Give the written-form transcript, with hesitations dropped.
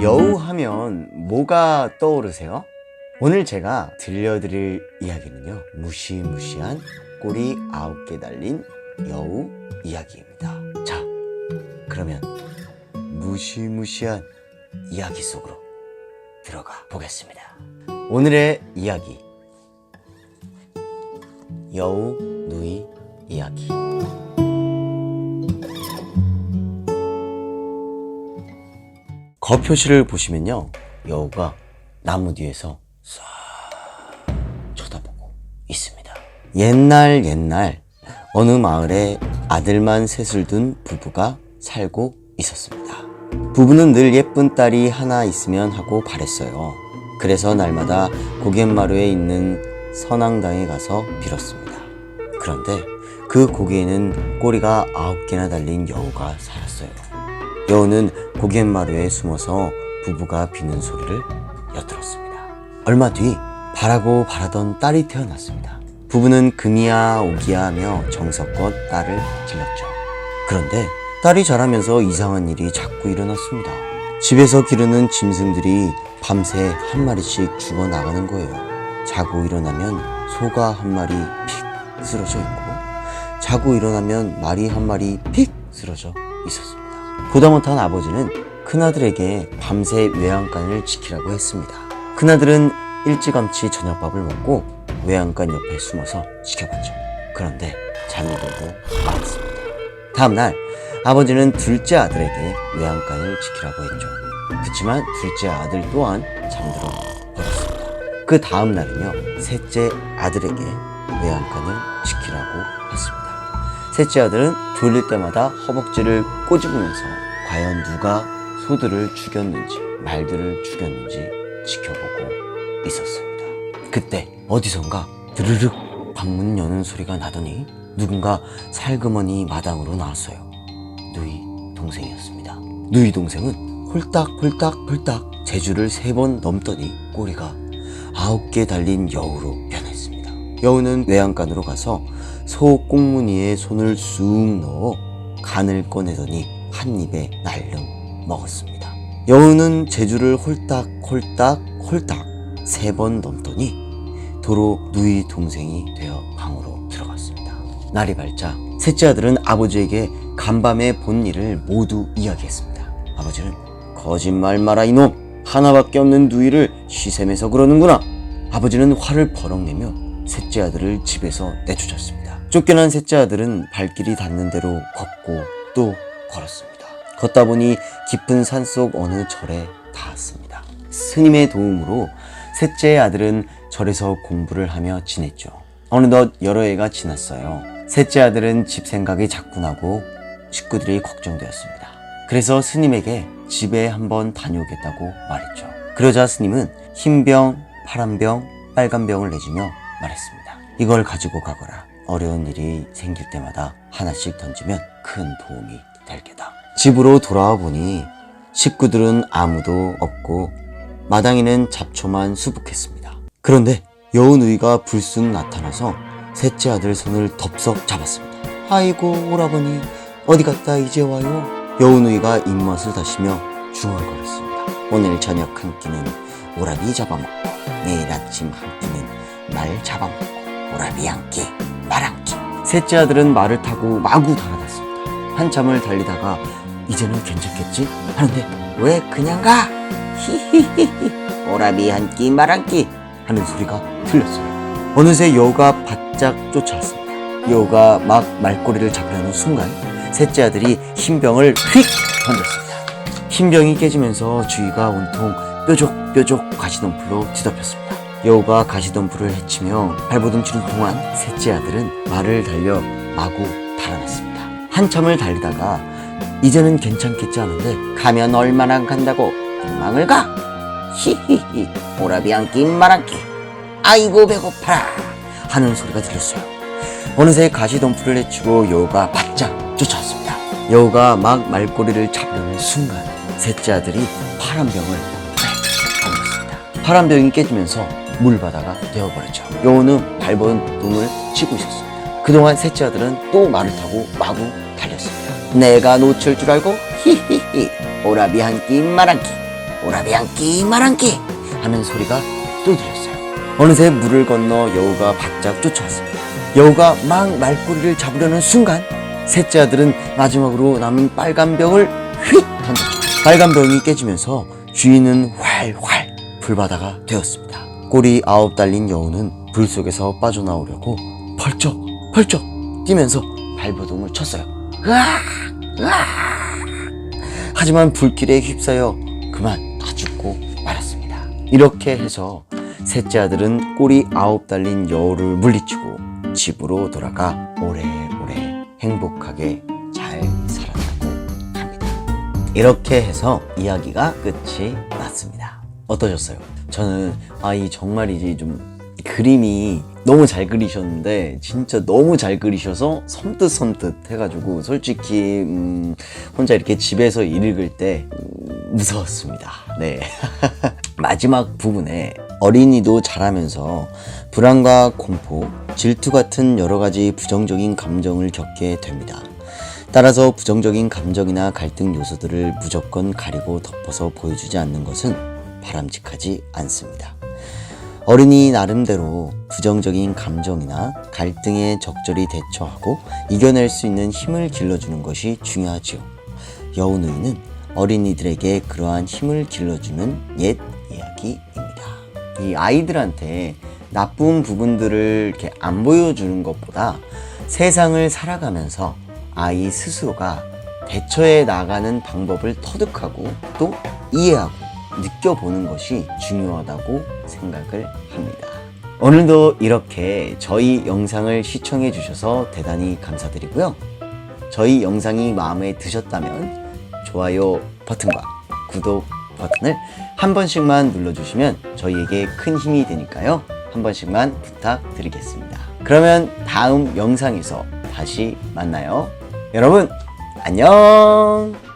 여우 하면 뭐가 떠오르세요? 오늘 제가 들려드릴 이야기는요, 무시무시한 꼬리 9개 달린 여우 이야기입니다. 자, 그러면 무시무시한 이야기 속으로 들어가 보겠습니다. 오늘의 이야기, 여우 누이 이야기. 거표시를 보시면요, 여우가 나무 뒤에서 싹 쳐다보고 있습니다. 옛날 어느 마을에 아들만 셋을 둔 부부가 살고 있었습니다. 부부는 늘 예쁜 딸이 하나 있으면 하고 바랬어요. 그래서 날마다 고갯마루에 있는 선앙당에 가서 빌었습니다. 그런데 그 고개에는 꼬리가 9개나 달린 여우가 살았어요. 여우는 고갯마루에 숨어서 부부가 비는 소리를 엿들었습니다. 얼마 뒤 바라고 바라던 딸이 태어났습니다. 부부는 금이야 오기야 하며 정성껏 딸을 길렀죠. 그런데 딸이 자라면서 이상한 일이 자꾸 일어났습니다. 집에서 기르는 짐승들이 밤새 한 마리씩 죽어나가는 거예요. 자고 일어나면 소가 한 마리 픽 쓰러져 있고, 자고 일어나면 말이 한 마리 픽 쓰러져 있었습니다. 보다 못한 아버지는 큰아들에게 밤새 외양간을 지키라고 했습니다. 큰아들은 일찌감치 저녁밥을 먹고 외양간 옆에 숨어서 지켜봤죠. 그런데 잠이 들고 말았습니다. 다음날 아버지는 둘째 아들에게 외양간을 지키라고 했죠. 그렇지만 둘째 아들 또한 잠들어 버렸습니다. 그 다음날은요, 셋째 아들에게 외양간을 지키라고 했습니다. 셋째 아들은 졸릴 때마다 허벅지를 꼬집으면서 과연 누가 소들을 죽였는지 말들을 죽였는지 지켜보고 있었습니다. 그때 어디선가 드르륵 방문 여는 소리가 나더니 누군가 살그머니 마당으로 나왔어요. 누이 동생이었습니다. 누이 동생은 홀딱홀딱 제주를 3번 넘더니 꼬리가 9개 달린 여우로 변했습니다. 여우는 외양간으로 가서 소 꽁무니에 손을 쑥 넣어 간을 꺼내더니 한 입에 날름 먹었습니다. 여우는 제주를 홀딱 3번 넘더니 도로 누이 동생이 되어 방으로 들어갔습니다. 날이 밝자 셋째 아들은 아버지에게 간밤에 본 일을 모두 이야기했습니다. 아버지는 거짓말 마라 이놈, 하나밖에 없는 누이를 시샘해서 그러는구나. 아버지는 화를 버럭 내며 셋째 아들을 집에서 내쫓았습니다. 쫓겨난 셋째 아들은 발길이 닿는 대로 걷고 또 걸었습니다. 걷다 보니 깊은 산속 어느 절에 닿았습니다. 스님의 도움으로 셋째 아들은 절에서 공부를 하며 지냈죠. 어느덧 여러 해가 지났어요. 셋째 아들은 집 생각이 자꾸 나고 식구들이 걱정되었습니다. 그래서 스님에게 집에 한번 다녀오겠다고 말했죠. 그러자 스님은 흰병, 파란병, 빨간병을 내주며 말했습니다. 이걸 가지고 가거라. 어려운 일이 생길 때마다 하나씩 던지면 큰 도움이 될 게다. 집으로 돌아와 보니 식구들은 아무도 없고 마당에는 잡초만 수북했습니다. 그런데 여우 누이가 불쑥 나타나서 셋째 아들 손을 덥석 잡았습니다. 아이고 오라버니, 어디 갔다 이제 와요? 여우 누이가 입맛을 다시며 중얼거렸습니다. 오늘 저녁 한 끼는 오라비 잡아먹고 내일 아침 한 끼는 말 잡아먹고 오라비 한 끼, 말 한 끼. 셋째 아들은 말을 타고 마구 달아났습니다. 한참을 달리다가 이제는 괜찮겠지? 하는데 왜 그냥 가? 히히히히, 오라비 한 끼, 말 한 끼 하는 소리가 들렸어요. 어느새 여우가 바짝 쫓아왔습니다. 여우가 막 말꼬리를 잡으려는 순간 셋째 아들이 흰병을 휙 던졌습니다. 흰병이 깨지면서 주위가 온통 뾰족뾰족 가시덤불로 뒤덮였습니다. 여우가 가시덤불을 헤치며 발버둥 치는 동안 셋째 아들은 말을 달려 마구 달아났습니다. 한참을 달리다가 이제는 괜찮겠지 하는데 가면 얼마나 간다고 도망을 가? 히히히, 오라비 한 끼, 말 한 끼, 아이고 배고파라 하는 소리가 들렸어요. 어느새 가시덤불을 헤치고 여우가 바짝 쫓아왔습니다. 여우가 막 말꼬리를 잡려는 순간 셋째 아들이 파란병을 던졌습니다. 파란병이 깨지면서 물바다가 되어버렸죠. 여우는 발버둥을 치고 있었습니다. 그동안 셋째 아들은 또 말을 타고 마구 달렸습니다. 내가 놓칠 줄 알고 히히히, 오라비 한 끼, 말 한 끼, 오라비 한 끼 말 한 끼 하는 소리가 또 들렸어요. 어느새 물을 건너 여우가 바짝 쫓아왔습니다. 여우가 막 말꼬리를 잡으려는 순간 셋째 아들은 마지막으로 남은 빨간 병을 휙 던졌죠. 빨간 병이 깨지면서 주인은 활활 불바다가 되었습니다. 꼬리 9 달린 여우는 불 속에서 빠져나오려고 펄쩍 뛰면서 발버둥을 쳤어요. 으악! 으악! 하지만 불길에 휩싸여 그만 다 죽고 말았습니다. 이렇게 해서 셋째 아들은 꼬리 9 달린 여우를 물리치고 집으로 돌아가 오래오래 행복하게 잘 살았다고 합니다. 이렇게 해서 이야기가 끝이 났습니다. 어떠셨어요? 저는 이 정말이지 좀 그림이 너무 잘 그리셨는데 진짜 너무 잘 그리셔서 섬뜩 해가지고 솔직히 혼자 이렇게 집에서 읽을 때 무서웠습니다. 네. 마지막 부분에 어린이도 자라면서 불안과 공포, 질투 같은 여러 가지 부정적인 감정을 겪게 됩니다. 따라서 부정적인 감정이나 갈등 요소들을 무조건 가리고 덮어서 보여주지 않는 것은 바람직하지 않습니다. 어린이 나름대로 부정적인 감정이나 갈등에 적절히 대처하고 이겨낼 수 있는 힘을 길러주는 것이 중요하지요. 여우누이는 어린이들에게 그러한 힘을 길러주는 옛 이야기입니다. 이 아이들한테 나쁜 부분들을 이렇게 안 보여주는 것보다 세상을 살아가면서 아이 스스로가 대처해 나가는 방법을 터득하고 또 이해하고 느껴보는 것이 중요하다고 생각을 합니다. 오늘도 이렇게 저희 영상을 시청해 주셔서 대단히 감사드리고요. 저희 영상이 마음에 드셨다면 좋아요 버튼과 구독 버튼을 한 번씩만 눌러주시면 저희에게 큰 힘이 되니까요. 한 번씩만 부탁드리겠습니다. 그러면 다음 영상에서 다시 만나요. 여러분 안녕.